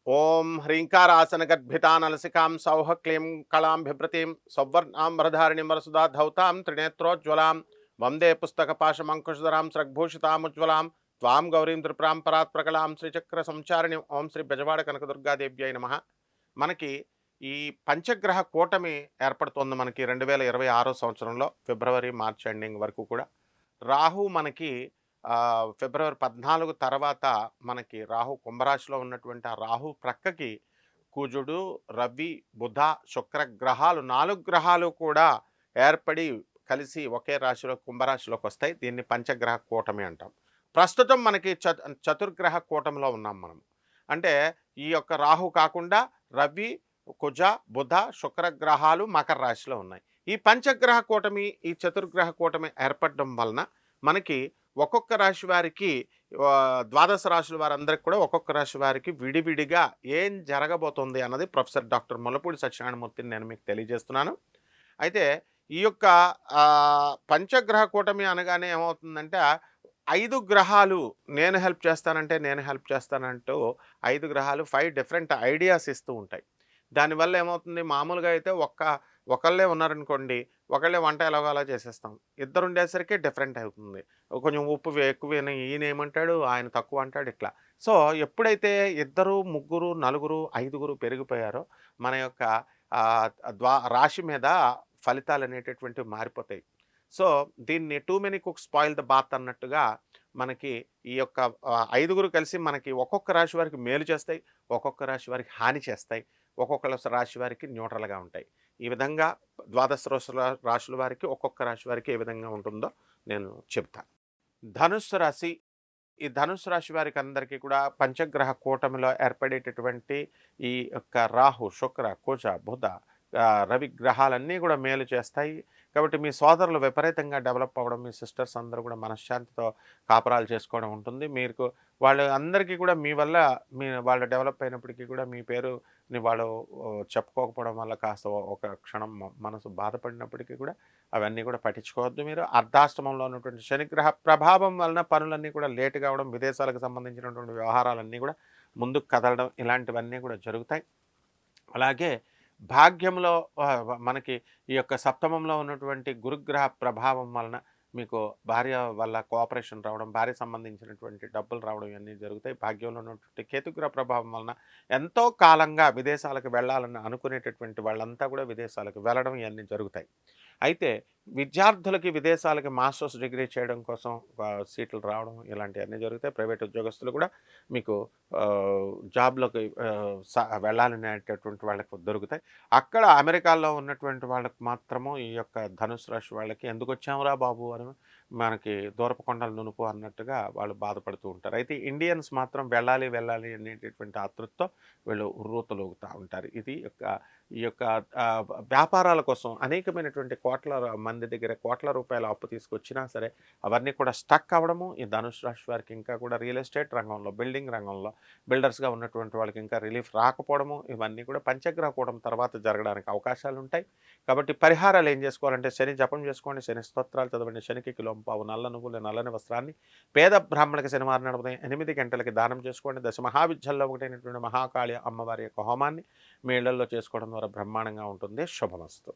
ఓం హ్రీంకారాసనగద్భితానలసికాం సౌః క్లీం కళాం బిభ్రతీం సౌవర్ణాంబరధారిణీం వరసుదా ధౌతాం త్రినేత్రోజ్వలాం వందే పుస్తకపాశమంకుశధరాం స్రగ్భూషితాముజ్వలాం త్వాం గౌరీం త్రిపురాం పరాత్ ప్రకలాం శ్రీచక్ర సంచారిణి ఓం శ్రీ బెజవాడ కనకదుర్గాదేవ్యై నమః. మనకి ఈ పంచగ్రహ కూటమి ఏర్పడుతోంది మనకి 2026 సంవత్సరంలో ఫిబ్రవరి మార్చ్ ఎండింగ్ వరకు కూడా. రాహు మనకి ఫిబ్రవరి 14 తర్వాత మనకి రాహు కుంభరాశిలో ఉన్నటువంటి ఆ రాహు ప్రక్కకి కుజుడు, రవి, బుధ, శుక్ర గ్రహాలు 4 గ్రహాలు కూడా ఏర్పడి కలిసి ఒకే రాశిలో కుంభరాశిలోకి వస్తాయి. దీన్ని పంచగ్రహ కూటమి అంటాం. ప్రస్తుతం మనకి చతుర్గ్రహ కూటమిలో ఉన్నాం మనం. అంటే ఈ యొక్క రాహు కాకుండా రవి, కుజ, బుధ, శుక్ర గ్రహాలు మకర రాశిలో ఉన్నాయి. ఈ పంచగ్రహ కూటమి, ఈ చతుర్గ్రహ కూటమి ఏర్పడడం వలన మనకి ఒక్కొక్క రాశి వారికి ద్వాదశ రాశుల వారందరికీ కూడా ఒక్కొక్క రాశి వారికి విడివిడిగా ఏం జరగబోతోంది అన్నది ప్రొఫెసర్ డాక్టర్ ముల్లపూడి సత్యనారాయణమూర్తిని నేను మీకు తెలియజేస్తున్నాను. అయితే ఈ యొక్క పంచగ్రహ కూటమి అనగానే ఏమవుతుందంటే 5 గ్రహాలు నేను హెల్ప్ చేస్తానంటే నేను హెల్ప్ చేస్తానంటూ 5 గ్రహాలు 5 డిఫరెంట్ ఐడియాస్ ఇస్తూ ఉంటాయి. దానివల్ల ఏమవుతుంది, మామూలుగా అయితే ఒకళ్ళే ఉన్నారనుకోండి, ఒకళ్ళే వంట ఎలాగో అలా చేసేస్తాం. ఇద్దరు ఉండేసరికి డిఫరెంట్ అవుతుంది. కొంచెం ఉప్పు ఎక్కువని ఈయన ఏమంటాడు, ఆయన తక్కువ అంటాడు ఇట్లా. సో ఎప్పుడైతే ఇద్దరు, ముగ్గురు, నలుగురు, ఐదుగురు పెరిగిపోయారో మన యొక్క రాశి మీద ఫలితాలు అనేటటువంటివి మారిపోతాయి. సో దీన్ని too many cooks spoil the broth అన్నట్టుగా మనకి ఈ యొక్క ఐదుగురు కలిసి మనకి ఒక్కొక్క రాశి వారికి మేలు చేస్తాయి, ఒక్కొక్క రాశి వారికి హాని చేస్తాయి, ఒక్కొక్క రాశి వారికి న్యూట్రల్గా ఉంటాయి. ఈ విధంగా ద్వాదశ రాశుల వారికి ఒక్కొక్క రాశి వారికి ఏ విధంగా ఉంటుందో నేను చెప్తాను. ధనుస్సు రాశి. ఈ ధనుస్సు రాశి వారికి అందరికీ కూడా పంచగ్రహ కూటమిలో ఏర్పడేటటువంటి ఈ యొక్క రాహు, శుక్ర, కుజ, బుధ, రవి గ్రహాలన్నీ కూడా మేలు చేస్తాయి. కాబట్టి మీ సోదరులు విపరీతంగా డెవలప్ అవ్వడం, మీ సిస్టర్స్ అందరూ కూడా మనశ్శాంతితో కాపురాలు చేసుకోవడం ఉంటుంది. మీకు వాళ్ళు అందరికీ కూడా మీ వల్ల వాళ్ళు డెవలప్ అయినప్పటికీ కూడా మీ పేరుని వాళ్ళు చెప్పుకోకపోవడం వల్ల కాస్త ఒక క్షణం మనసు బాధపడినప్పటికీ కూడా అవన్నీ కూడా పట్టించుకోవద్దు. మీరు అర్ధాష్టమంలో ఉన్నటువంటి శనిగ్రహ ప్రభావం వలన పనులన్నీ కూడా లేటు కావడం, విదేశాలకు సంబంధించినటువంటి వ్యవహారాలన్నీ కూడా ముందుకు కదలడం, ఇలాంటివన్నీ కూడా జరుగుతాయి. అలాగే భాగ్యంలో మనకి ఈ యొక్క సప్తమంలో ఉన్నటువంటి గురుగ్రహ ప్రభావం వలన మీకు భార్య వల్ల కోఆపరేషన్ రావడం, భార్య సంబంధించినటువంటి డబ్బులు రావడం ఇవన్నీ జరుగుతాయి. భాగ్యంలో ఉన్నటువంటి కేతుగ్రహ ప్రభావం వలన ఎంతో కాలంగా విదేశాలకు వెళ్ళాలని అనుకునేటటువంటి వాళ్ళంతా కూడా విదేశాలకు వెళ్ళడం ఇవన్నీ జరుగుతాయి. అయితే విద్యార్థులకి విదేశాలకి మాస్టర్స్ డిగ్రీ చేయడం కోసం సీట్లు రావడం ఇలాంటివన్నీ జరుగుతాయి. ప్రైవేట్ ఉద్యోగస్తులు కూడా మీకు జాబ్లోకి వెళ్ళాలనేటటువంటి వాళ్ళకి దొరుకుతాయి. అక్కడ అమెరికాలో ఉన్నటువంటి వాళ్ళకి మాత్రము ఈ యొక్క ధనుసు రాశి వాళ్ళకి ఎందుకు వచ్చామురా బాబు అని మనకి దూరపు కొండలు నునుపు అన్నట్టుగా వాళ్ళు బాధపడుతూ ఉంటారు. అయితే ఇండియన్స్ మాత్రం వెళ్ళాలి వెళ్ళాలి అనేటటువంటి ఆతృతతో వీళ్ళు ఉర్రూతలూగుతూ ఉంటారు. ఈ యొక్క వ్యాపారాల కోసం అనేకమైనటువంటి కోట్ల మంది దగ్గర కోట్ల రూపాయల అప్పు తీసుకొచ్చినా సరే అవన్నీ కూడా స్టక్ అవ్వడము, ఈ ధనుసు రాశి వారికి ఇంకా కూడా రియల్ ఎస్టేట్ రంగంలో, బిల్డింగ్ రంగంలో బిల్డర్స్గా ఉన్నటువంటి వాళ్ళకి ఇంకా రిలీఫ్ రాకపోవడము, ఇవన్నీ కూడా పంచగ్రహ కూటమి తర్వాత జరగడానికి అవకాశాలు ఉంటాయి. కాబట్టి పరిహారాలు ఏం చేసుకోవాలంటే శని జపం చేసుకోండి, శని స్తోత్రాలు చదవండి, శనికి కిలోంపావు నల్ల నువ్వులు నల్లని వస్త్రాన్ని పేద బ్రాహ్మణులకి శనివారం ఉదయం 8 గంటలకి దానం చేసుకోండి. దశ మహావిద్యల్లో ఒకటైనటువంటి మహాకాళి అమ్మవారి యొక్క హోమాన్ని మీ ఇళ్లలో చేసుకోవడం ద్వారా బ్రహ్మాండంగా ఉంటుంది. శుభమస్తు.